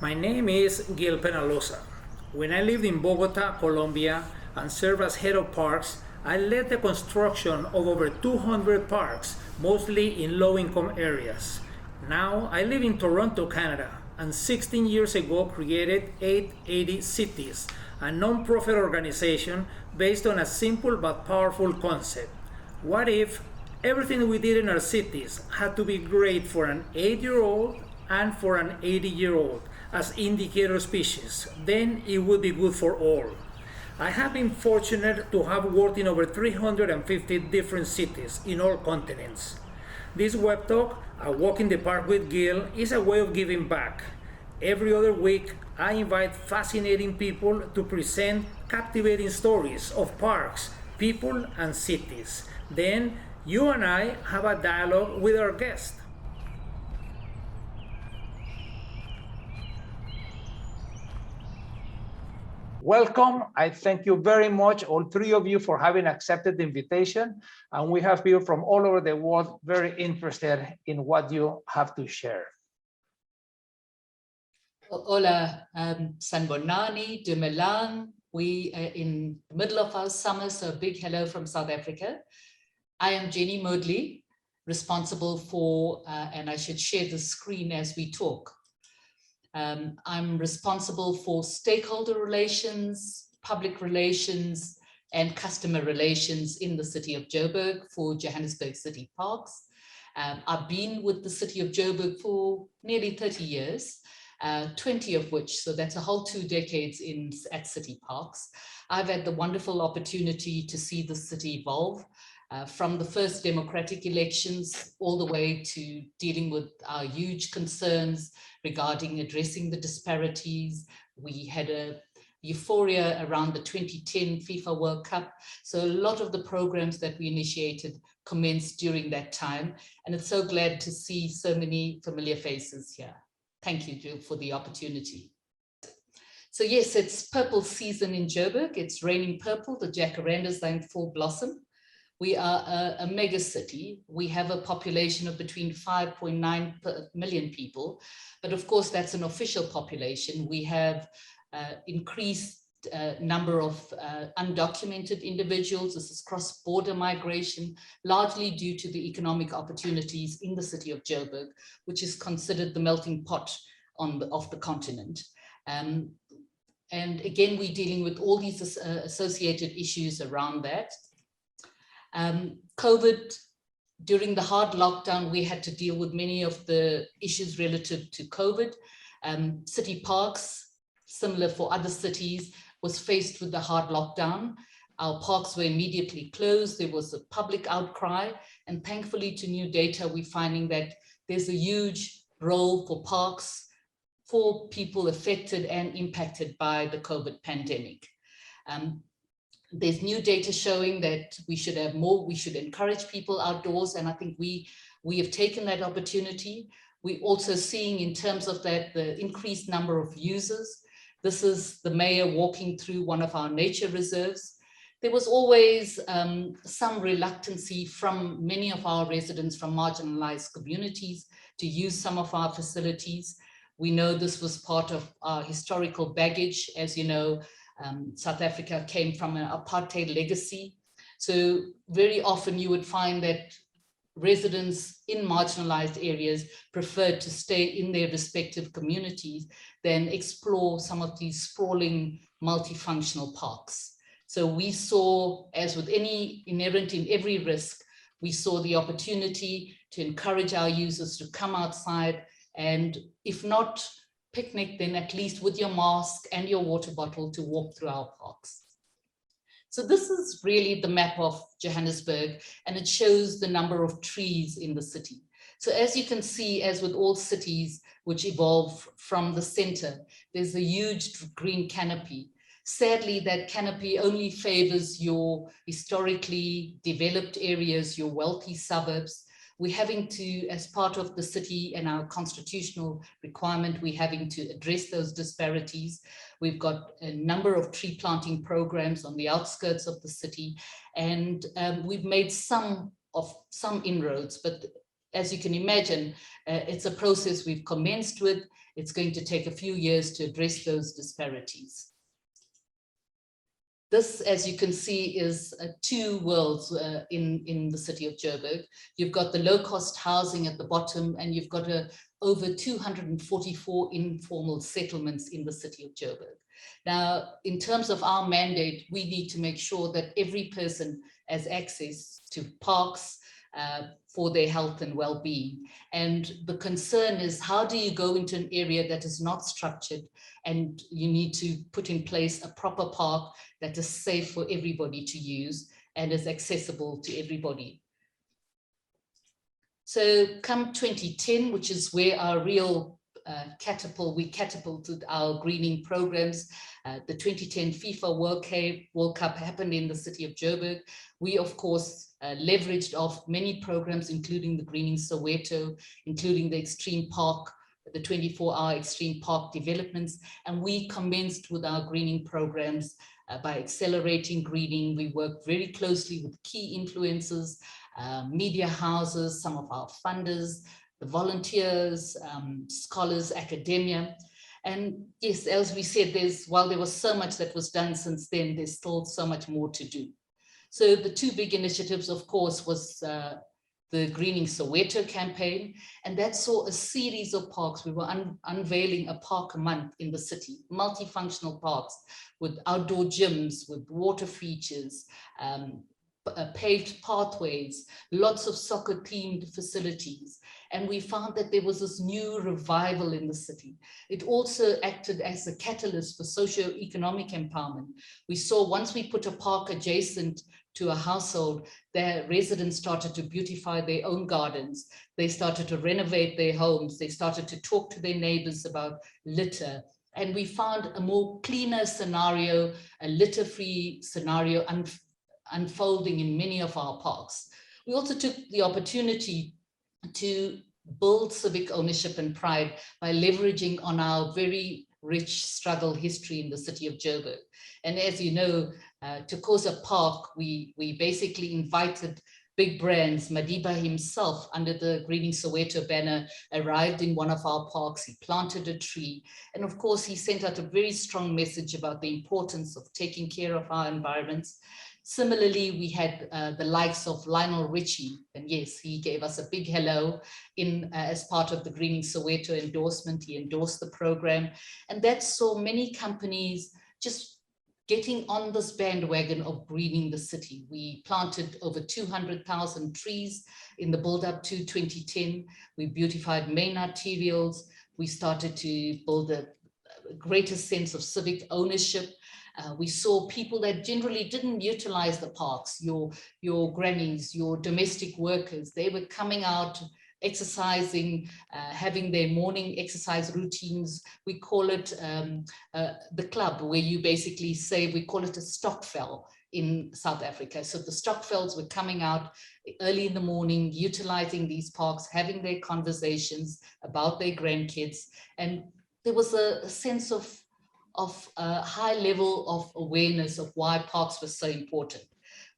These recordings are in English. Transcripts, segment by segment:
My name is Gil Penalosa. When I lived in Bogota, Colombia, and served as head of parks, I led the construction of over 200 parks, mostly in low-income areas. Now I live in Toronto, Canada, and 16 years ago created 880 Cities, a non-profit organization based on a simple but powerful concept. What if everything we did in our cities had to be great for an 8-year-old and for an 80-year-old as indicator species? Then it would be good for all. I have been fortunate to have worked in over 350 different cities in all continents. This web talk, A Walk in the Park with Gil, is a way of giving back. Every other week, I invite fascinating people to present captivating stories of parks, people, and cities. Then, you and I have a dialogue with our guest. Welcome. I thank you very much, all three of you, for having accepted the invitation. And we have people from all over the world very interested in what you have to share. Hola, Sanbonani, Dumelang. We are in the middle of our summer, so a big hello from South Africa. I am Jenny Moodley, responsible for, and I should share the screen as we talk. I'm responsible for stakeholder relations, public relations, and customer relations in the City of Joburg for Johannesburg City Parks. I've been with the City of Joburg for nearly 30 years, 20 of which, so that's a whole 2 decades at City Parks. I've had the wonderful opportunity to see the city evolve from the first democratic elections all the way to dealing with our huge concerns regarding addressing the disparities. We had a euphoria around the 2010 FIFA World Cup. So a lot of the programs that we initiated commenced during that time. And it's so glad to see so many familiar faces here. Thank you, Jill, for the opportunity. So yes, it's purple season in Joburg. It's raining purple. The jacarandas are in full blossom. We are a mega city. We have a population of between 5.9 million people, but of course that's an official population. We have increased number of undocumented individuals. This is cross-border migration, largely due to the economic opportunities in the city of Joburg, which is considered the melting pot of the continent. And again, we're dealing with all these associated issues around that. COVID, during the hard lockdown, we had to deal with many of the issues relative to COVID. City Parks, similar for other cities, was faced with the hard lockdown. Our parks were immediately closed. There was a public outcry, and thankfully to new data, we're finding that there's a huge role for parks for people affected and impacted by the COVID pandemic. There's new data showing that we should have more, we should encourage people outdoors, and I think we have taken that opportunity. We're also seeing in terms of that the increased number of users. This is the mayor walking through one of our nature reserves. There was always some reluctancy from many of our residents from marginalized communities to use some of our facilities. We know this was part of our historical baggage. As you know, South Africa came from an apartheid legacy. So very often you would find that residents in marginalized areas preferred to stay in their respective communities than explore some of these sprawling multifunctional parks. So we saw, as with any inherent in every risk, we saw the opportunity to encourage our users to come outside and, if not picnic, then at least with your mask and your water bottle to walk through our parks. So this is really the map of Johannesburg, and it shows the number of trees in the city. So as you can see, as with all cities which evolve from the center, there's a huge green canopy. Sadly, that canopy only favors your historically developed areas, your wealthy suburbs. We're having to, as part of the city and our constitutional requirement, we're having to address those disparities. We've got a number of tree planting programs on the outskirts of the city, and we've made some inroads, but as you can imagine, it's a process we've commenced with. It's going to take a few years to address those disparities. This, as you can see, is two worlds in the city of Joburg. You've got the low-cost housing at the bottom, and you've got over 244 informal settlements in the city of Joburg. Now, in terms of our mandate, we need to make sure that every person has access to parks for their health and well-being. And the concern is, how do you go into an area that is not structured, and you need to put in place a proper park that is safe for everybody to use and is accessible to everybody. So come 2010, which is where our real we catapulted our greening programs. The 2010 FIFA World Cup happened in the city of Joburg. We, of course, leveraged off many programs, including the Greening Soweto, including the Extreme Park, the 24-hour Extreme Park developments. And we commenced with our greening programs by accelerating greening. We worked very closely with key influencers, media houses, some of our funders, the volunteers, scholars, academia. And yes, as we said, while there was so much that was done since then, there's still so much more to do. So the two big initiatives, of course, was the Greening Soweto campaign, and that saw a series of parks. We were unveiling a park a month in the city, multifunctional parks with outdoor gyms, with water features, paved pathways, lots of soccer-themed facilities. And we found that there was this new revival in the city. It also acted as a catalyst for socio-economic empowerment. We saw once we put a park adjacent to a household, their residents started to beautify their own gardens. They started to renovate their homes. They started to talk to their neighbors about litter. And we found a more cleaner scenario, a litter-free scenario unfolding in many of our parks. We also took the opportunity to build civic ownership and pride by leveraging on our very rich struggle history in the city of Joburg. And as you know, to Kosa Park, we basically invited big brands. Madiba himself, under the Greening Soweto banner, arrived in one of our parks. He planted a tree. And of course, he sent out a very strong message about the importance of taking care of our environments. Similarly, we had the likes of Lionel Richie, and yes, he gave us a big hello as part of the Greening Soweto endorsement. He endorsed the program, and that saw many companies just getting on this bandwagon of greening the city. We planted over 200,000 trees in the build-up to 2010. We beautified main arterials. We started to build a greater sense of civic ownership. We saw people that generally didn't utilize the parks, your grannies, your domestic workers. They were coming out, exercising, having their morning exercise routines. We call it the club, where you basically say, we call it a stokvel in South Africa. So the stokvels were coming out early in the morning, utilizing these parks, having their conversations about their grandkids. And there was a sense of a high level of awareness of why parks were so important.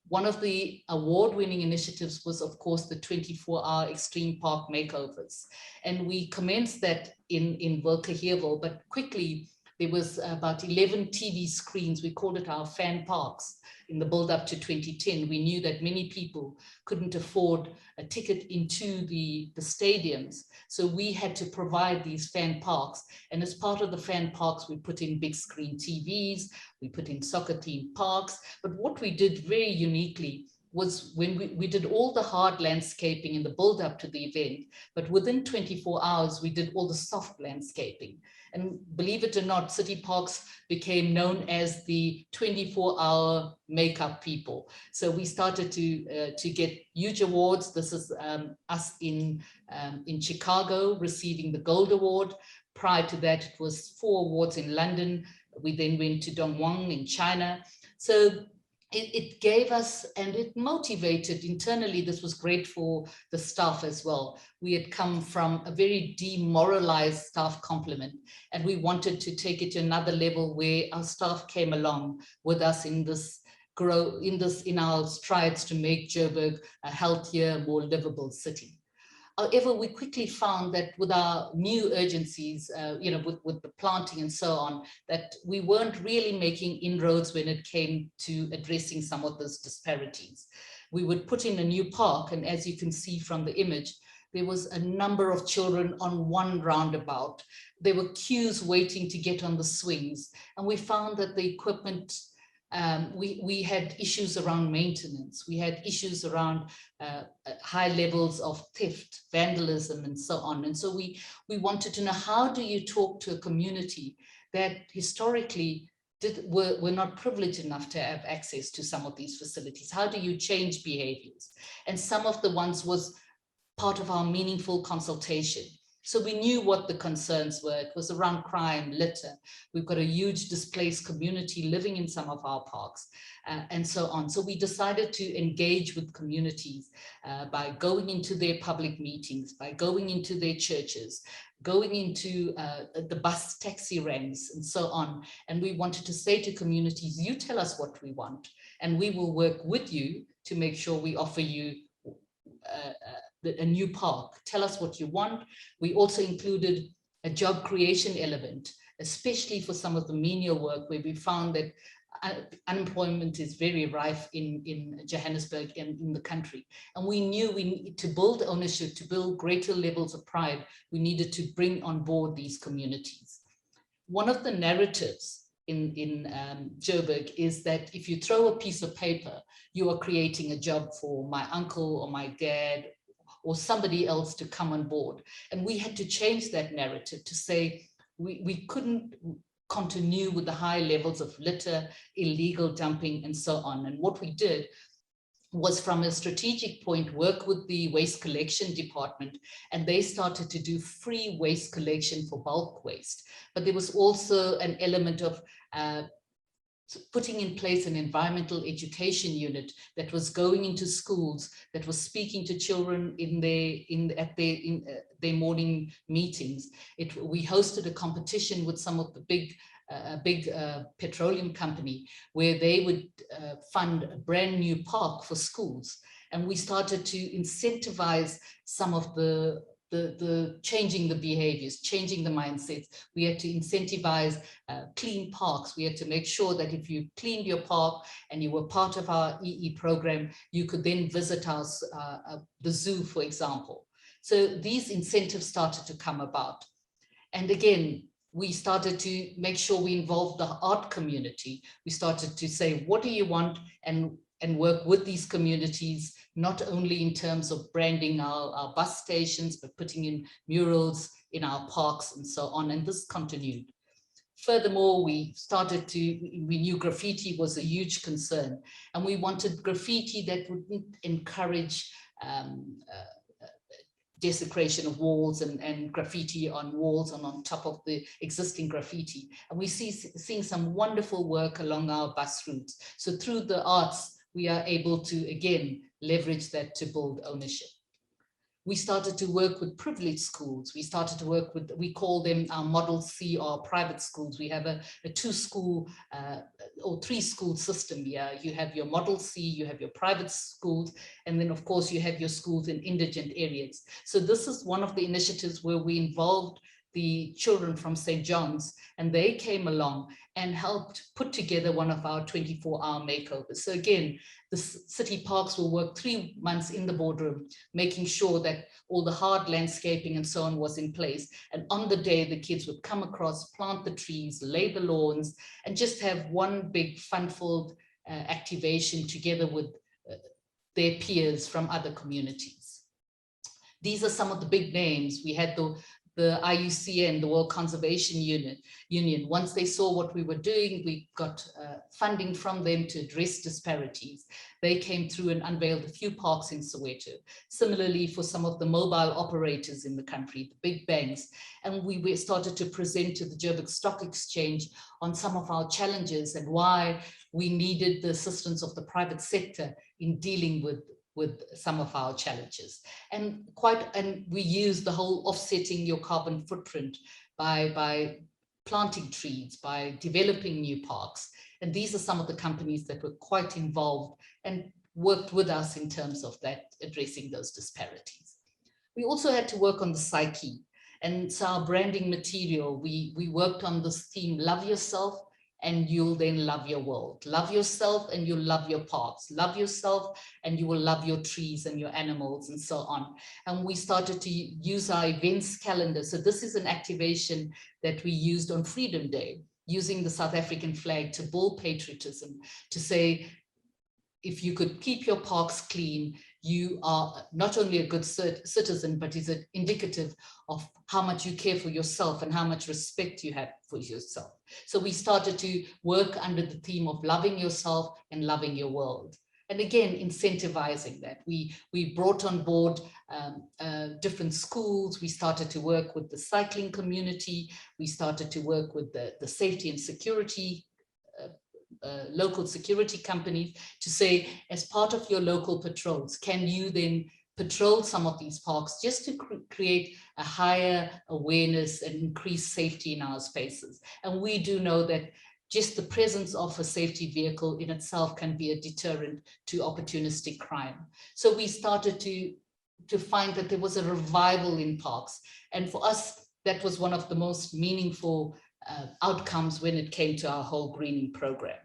One of the award-winning initiatives was, of course, the 24-hour Extreme Park makeovers. And we commenced that in Wilkehewel, but quickly there was about 11 TV screens. We called it our fan parks. In the build-up to 2010, we knew that many people couldn't afford a ticket into the stadiums. So we had to provide these fan parks. And as part of the fan parks, we put in big screen TVs, we put in soccer-themed parks. But what we did very uniquely was when we did all the hard landscaping in the build-up to the event, but within 24 hours, we did all the soft landscaping. And believe it or not, city parks became known as the 24-hour makeup people. So we started to get huge awards. This is us in Chicago receiving the Gold Award. Prior to that, it was 4 awards in London. We then went to Dongguan in China. So it gave us, and it motivated internally. This was great for the staff as well. We had come from a very demoralized staff complement, and we wanted to take it to another level where our staff came along with us in our strides to make Joburg a healthier, more livable city. However, we quickly found that with our new urgencies, with the planting and so on, that we weren't really making inroads when it came to addressing some of those disparities. We would put in a new park, and as you can see from the image, there was a number of children on one roundabout. There were queues waiting to get on the swings, and we found that the equipment, we had issues around maintenance. We had issues around high levels of theft, vandalism, and so on. And so we wanted to know, how do you talk to a community that historically were not privileged enough to have access to some of these facilities? How do you change behaviors? And some of the ones was part of our meaningful consultation. So we knew what the concerns were. It was around crime, litter. We've got a huge displaced community living in some of our parks, and so on. So we decided to engage with communities by going into their public meetings, by going into their churches, going into the bus taxi ranks, and so on. And we wanted to say to communities, you tell us what we want, and we will work with you to make sure we offer you a new park. Tell us what you want. We also included a job creation element, especially for some of the menial work where we found that unemployment is very rife in Johannesburg and in the country. And we knew we need to build ownership, to build greater levels of pride. We needed to bring on board these communities. One of the narratives in Joburg is that if you throw a piece of paper, you are creating a job for my uncle or my dad or somebody else to come on board. And we had to change that narrative to say we couldn't continue with the high levels of litter, illegal dumping, and so on. And what we did was, from a strategic point, work with the waste collection department, and they started to do free waste collection for bulk waste. But there was also an element of putting in place an environmental education unit that was going into schools, that was speaking to children at their morning meetings. We hosted a competition with some of the big petroleum company where they would fund a brand new park for schools. And we started to incentivize some of the changing the behaviors, changing the mindsets. We had to incentivize clean parks. We had to make sure that if you cleaned your park and you were part of our EE program, you could then visit us, the zoo, for example. So these incentives started to come about. And again, we started to make sure we involved the art community. We started to say, what do you want? And work with these communities, not only in terms of branding our bus stations, but putting in murals in our parks and so on. And this continued. Furthermore, we knew graffiti was a huge concern, and we wanted graffiti that wouldn't encourage desecration of walls and graffiti on walls and on top of the existing graffiti. And we seeing some wonderful work along our bus routes. So through the arts, we are able to, again, leverage that to build ownership. We started to work with privileged schools. We started to work with, we call them our Model C, or private schools. We have a 2-school or 3-school system here. You have your Model C, you have your private schools, and then of course you have your schools in indigent areas. So this is one of the initiatives where we involved the children from St. John's, and they came along and helped put together one of our 24-hour makeovers. So again, the city parks will work 3 months in the boardroom, making sure that all the hard landscaping and so on was in place. And on the day, the kids would come across, plant the trees, lay the lawns, and just have one big fun-filled activation together with their peers from other communities. These are some of the big names. We had the IUCN, the World Conservation Union. Once they saw what we were doing, we got funding from them to address disparities. They came through and unveiled a few parks in Soweto. Similarly, for some of the mobile operators in the country, the big banks. And we started to present to the Joburg Stock Exchange on some of our challenges and why we needed the assistance of the private sector in dealing with some of our challenges. And we use the whole offsetting your carbon footprint by planting trees, by developing new parks. And these are some of the companies that were quite involved and worked with us in terms of that, addressing those disparities. We also had to work on the psyche. And so our branding material, we worked on this theme, love yourself, and you'll then love your world. Love yourself and you'll love your parks. Love yourself and you will love your trees and your animals and so on. And we started to use our events calendar. So this is an activation that we used on Freedom Day, using the South African flag to build patriotism, to say, if you could keep your parks clean, you are not only a good citizen, but is it indicative of how much you care for yourself and how much respect you have for yourself. So we started to work under the theme of loving yourself and loving your world. And again, incentivizing that. We brought on board different schools. We started to work with the cycling community. We started to work with the safety and security local security companies to say, as part of your local patrols, can you then patrol some of these parks just to create a higher awareness and increase safety in our spaces? And we do know that just the presence of a safety vehicle in itself can be a deterrent to opportunistic crime. So we started to find that there was a revival in parks. And for us, that was one of the most meaningful outcomes when it came to our whole greening program.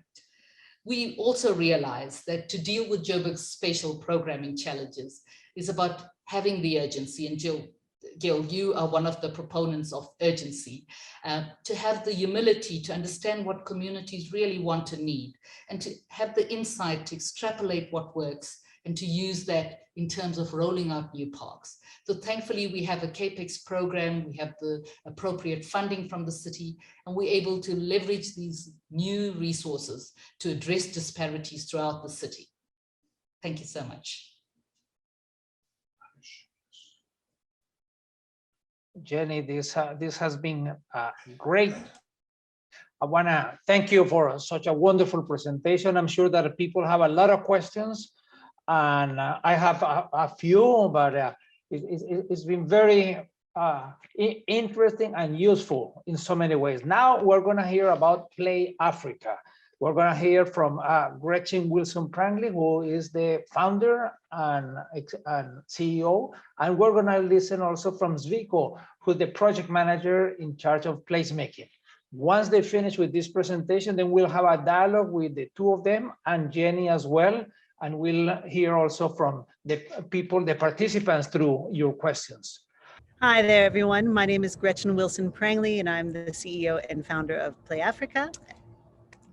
We also realized that to deal with Joburg's spatial programming challenges is about having the urgency, and Gil, you are one of the proponents of urgency, to have the humility to understand what communities really want and need, and to have the insight to extrapolate what works and to use that in terms of rolling out new parks. So thankfully, we have a CAPEX program, we have the appropriate funding from the city, and we're able to leverage these new resources to address disparities throughout the city. Thank you so much. Jenny, this has been great. I want to thank you for such a wonderful presentation. I'm sure that people have a lot of questions, and I have a few, but it's been very interesting and useful in so many ways. Now we're going to hear about Play Africa. We're going to hear from Gretchen Wilson-Prangley, who is the founder and CEO. And we're going to listen also from Zviko, who's the project manager in charge of placemaking. Once they finish with this presentation, then we'll have a dialogue with the two of them and Jenny as well. And we'll hear also from the people, the participants, through your questions. Hi there, everyone. My name is Gretchen Wilson-Prangley, and I'm the CEO and founder of Play Africa.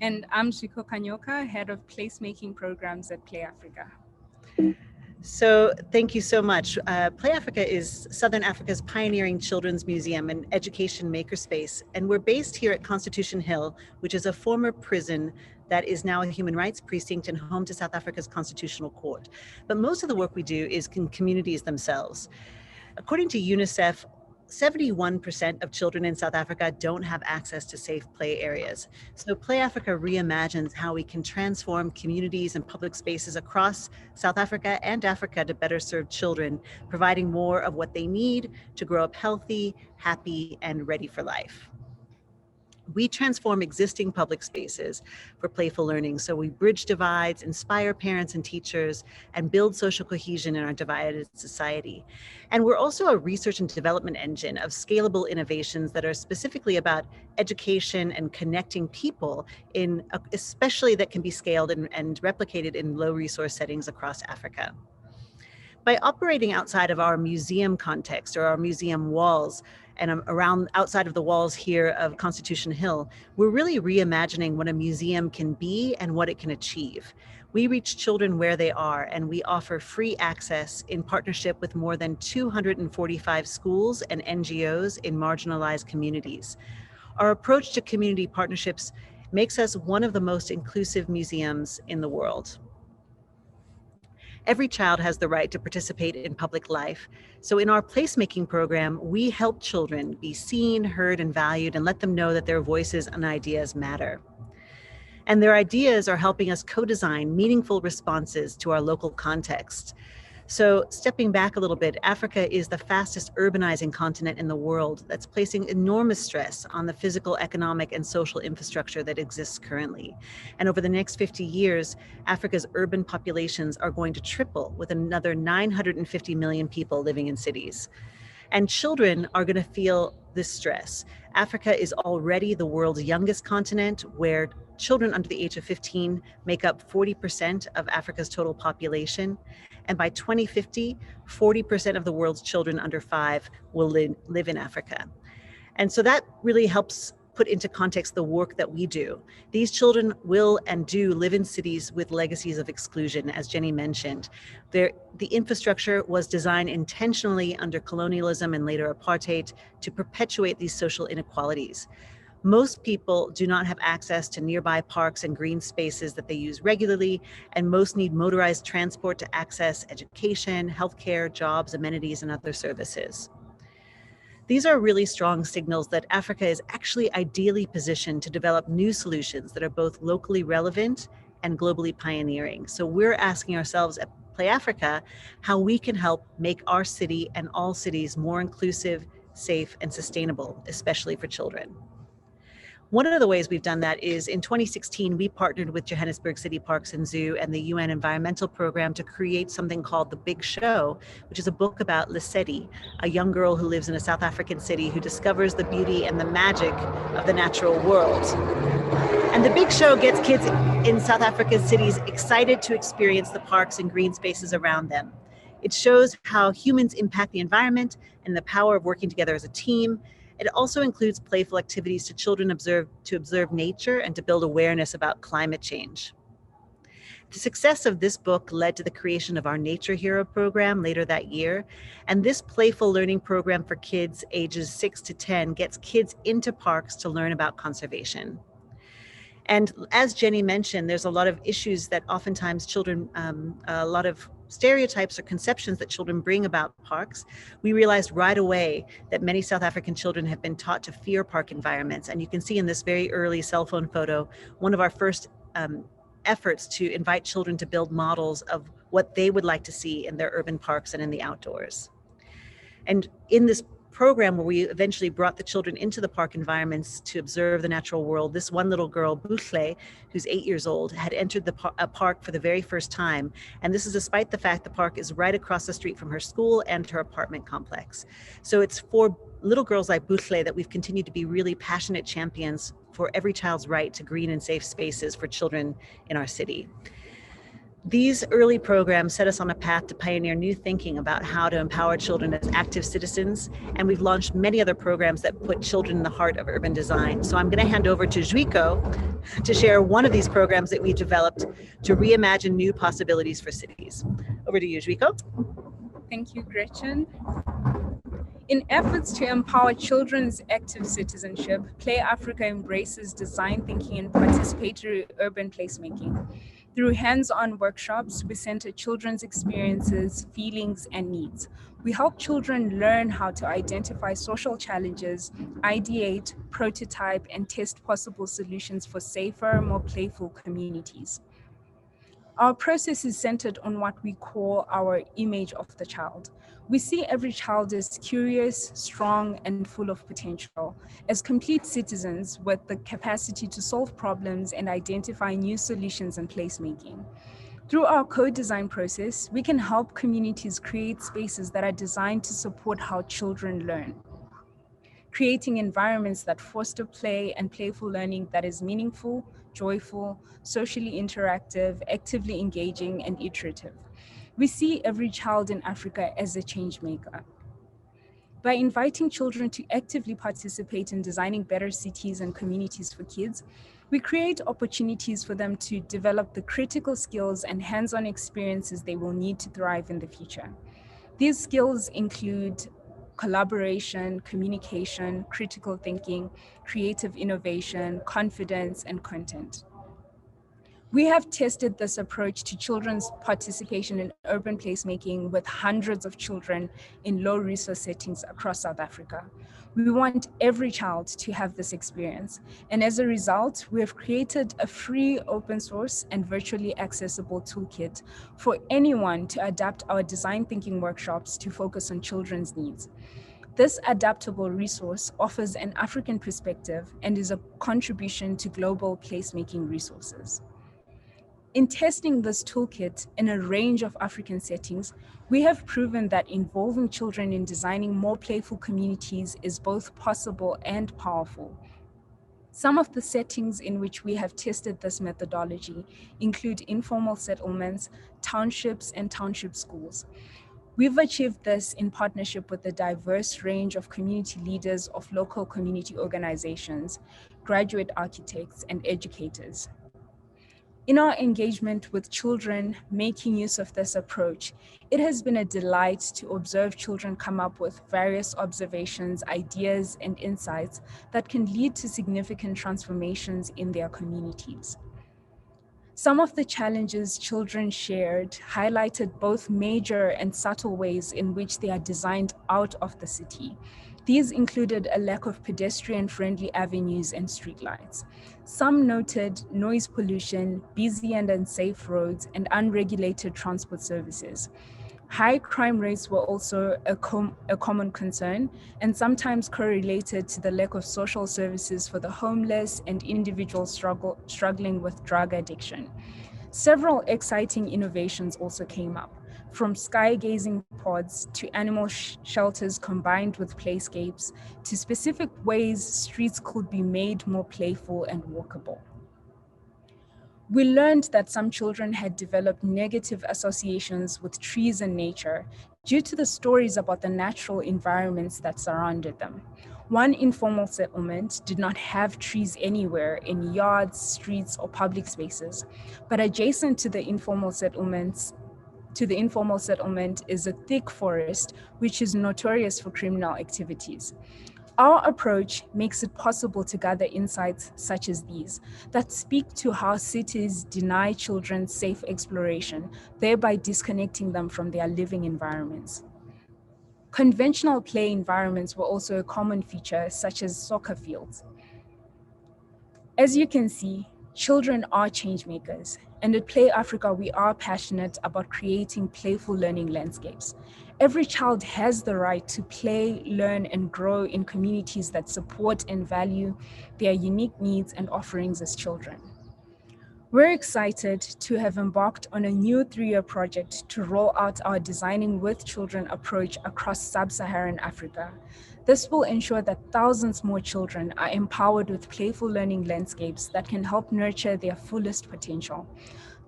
And I'm Zviko Kanyoka, head of placemaking programs at Play Africa. So thank you so much. Play Africa is Southern Africa's pioneering children's museum and education makerspace. And we're based here at Constitution Hill, which is a former prison that is now a human rights precinct and home to South Africa's constitutional court. But most of the work we do is in communities themselves. According to UNICEF, 71% of children in South Africa don't have access to safe play areas. So Play Africa reimagines how we can transform communities and public spaces across South Africa and Africa to better serve children, providing more of what they need to grow up healthy, happy, and ready for life. We transform existing public spaces for playful learning. So we bridge divides, inspire parents and teachers, and build social cohesion in our divided society. And we're also a research and development engine of scalable innovations that are specifically about education and connecting people, especially that can be scaled and replicated in low resource settings across Africa. By operating outside of our museum context or our museum walls, and outside of the walls here of Constitution Hill, we're really reimagining what a museum can be and what it can achieve. We reach children where they are, and we offer free access in partnership with more than 245 schools and NGOs in marginalized communities. Our approach to community partnerships makes us one of the most inclusive museums in the world. Every child has the right to participate in public life. So in our placemaking program, we help children be seen, heard, and valued, and let them know that their voices and ideas matter. And their ideas are helping us co-design meaningful responses to our local context. So stepping back a little bit, Africa is the fastest urbanizing continent in the world that's placing enormous stress on the physical, economic, and social infrastructure that exists currently. And over the next 50 years, Africa's urban populations are going to triple with another 950 million people living in cities. And children are going to feel this stress. Africa is already the world's youngest continent, where children under the age of 15 make up 40% of Africa's total population. And by 2050, 40% of the world's children under 5 will live in Africa. And so that really helps put into context the work that we do. These children will and do live in cities with legacies of exclusion, as Jenny mentioned. The infrastructure was designed intentionally under colonialism and later apartheid to perpetuate these social inequalities. Most people do not have access to nearby parks and green spaces that they use regularly, and most need motorized transport to access education, healthcare, jobs, amenities, and other services. These are really strong signals that Africa is actually ideally positioned to develop new solutions that are both locally relevant and globally pioneering. So we're asking ourselves at Play Africa how we can help make our city and all cities more inclusive, safe, and sustainable, especially for children. One of the ways we've done that is in 2016, we partnered with Johannesburg City Parks and Zoo and the UN Environmental Program to create something called The Big Show, which is a book about Lesedi, a young girl who lives in a South African city who discovers the beauty and the magic of the natural world. And The Big Show gets kids in South African cities excited to experience the parks and green spaces around them. It shows how humans impact the environment and the power of working together as a team. It also includes playful activities to children to observe nature and to build awareness about climate change. The success of this book led to the creation of our Nature Hero program later that year. And this playful learning program for kids ages 6 to 10 gets kids into parks to learn about conservation. And as Jenny mentioned, there's a lot of issues that oftentimes children, a lot of stereotypes or conceptions that children bring about parks. We realized right away that many South African children have been taught to fear park environments. And you can see in this very early cell phone photo, one of our first efforts to invite children to build models of what they would like to see in their urban parks and in the outdoors. And in this program where we eventually brought the children into the park environments to observe the natural world, this one little girl, Moodley, who's 8 years old, had entered a park for the very first time. And this is despite the fact the park is right across the street from her school and her apartment complex. So it's for little girls like Moodley that we've continued to be really passionate champions for every child's right to green and safe spaces for children in our city. These early programs set us on a path to pioneer new thinking about how to empower children as active citizens, and we've launched many other programs that put children in the heart of urban design. So I'm going to hand over to Zviko to share one of these programs that we developed to reimagine new possibilities for cities. Over to you, Zviko. Thank you, Gretchen. In efforts to empower children's active citizenship, Play Africa embraces design thinking and participatory urban placemaking. Through hands-on workshops, we center children's experiences, feelings, and needs. We help children learn how to identify social challenges, ideate, prototype, and test possible solutions for safer, more playful communities. Our process is centered on what we call our image of the child. We see every child as curious, strong, and full of potential, as complete citizens with the capacity to solve problems and identify new solutions and placemaking. Through our co-design process, we can help communities create spaces that are designed to support how children learn, creating environments that foster play and playful learning that is meaningful, joyful, socially interactive, actively engaging, and iterative. We see every child in Africa as a change maker. By inviting children to actively participate in designing better cities and communities for kids, we create opportunities for them to develop the critical skills and hands-on experiences they will need to thrive in the future. These skills include collaboration, communication, critical thinking, creative innovation, confidence, and content. We have tested this approach to children's participation in urban placemaking with hundreds of children in low resource settings across South Africa. We want every child to have this experience. And as a result, we have created a free, open source and virtually accessible toolkit for anyone to adapt our design thinking workshops to focus on children's needs. This adaptable resource offers an African perspective and is a contribution to global placemaking resources. In testing this toolkit in a range of African settings, we have proven that involving children in designing more playful communities is both possible and powerful. Some of the settings in which we have tested this methodology include informal settlements, townships, and township schools. We've achieved this in partnership with a diverse range of community leaders of local community organizations, graduate architects, and educators. In our engagement with children making use of this approach, it has been a delight to observe children come up with various observations, ideas, and insights that can lead to significant transformations in their communities. Some of the challenges children shared highlighted both major and subtle ways in which they are designed out of the city. These included a lack of pedestrian-friendly avenues and streetlights. Some noted noise pollution, busy and unsafe roads, and unregulated transport services. High crime rates were also a common concern and sometimes correlated to the lack of social services for the homeless and individuals struggling with drug addiction. Several exciting innovations also came up, from sky-gazing pods to animal shelters combined with playscapes to specific ways streets could be made more playful and walkable. We learned that some children had developed negative associations with trees and nature due to the stories about the natural environments that surrounded them. One informal settlement did not have trees anywhere in yards, streets, or public spaces, but adjacent to the informal settlement is a thick forest, which is notorious for criminal activities. Our approach makes it possible to gather insights such as these that speak to how cities deny children safe exploration, thereby disconnecting them from their living environments. Conventional play environments were also a common feature, such as soccer fields. As you can see, children are change makers, and at Play Africa, we are passionate about creating playful learning landscapes. Every child has the right to play, learn, and grow in communities that support and value their unique needs and offerings as children. We're excited to have embarked on a new 3-year project to roll out our Designing with Children approach across sub-Saharan Africa. This will ensure that thousands more children are empowered with playful learning landscapes that can help nurture their fullest potential.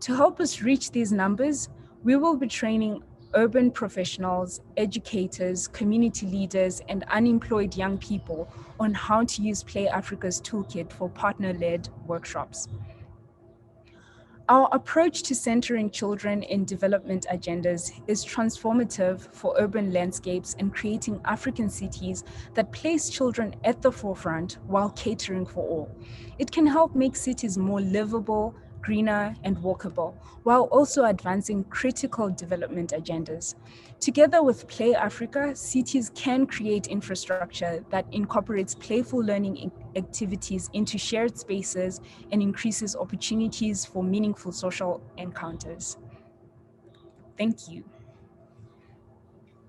To help us reach these numbers, we will be training urban professionals, educators, community leaders, and unemployed young people on how to use Play Africa's toolkit for partner-led workshops. Our approach to centering children in development agendas is transformative for urban landscapes and creating African cities that place children at the forefront while catering for all. It can help make cities more livable, greener, and walkable, while also advancing critical development agendas. Together with Play Africa, cities can create infrastructure that incorporates playful learning activities into shared spaces and increases opportunities for meaningful social encounters. Thank you.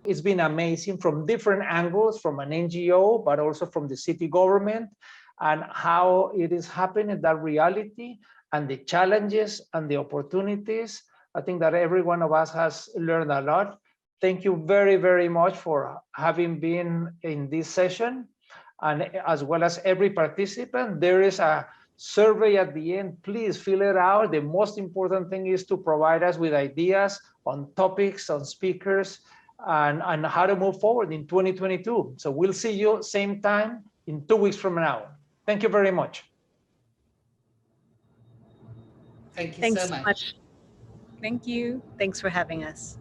It's been amazing from different angles, from an NGO, but also from the city government, and how it is happening, that reality, and the challenges and the opportunities. I think that every one of us has learned a lot. Thank you very, very much for having been in this session, and as well as every participant. There is a survey at the end. Please fill it out. The most important thing is to provide us with ideas on topics, on speakers, and how to move forward in 2022. So we'll see you same time in 2 weeks from now. Thank you very much. Thank you Thanks so much. Thank you. Thanks for having us.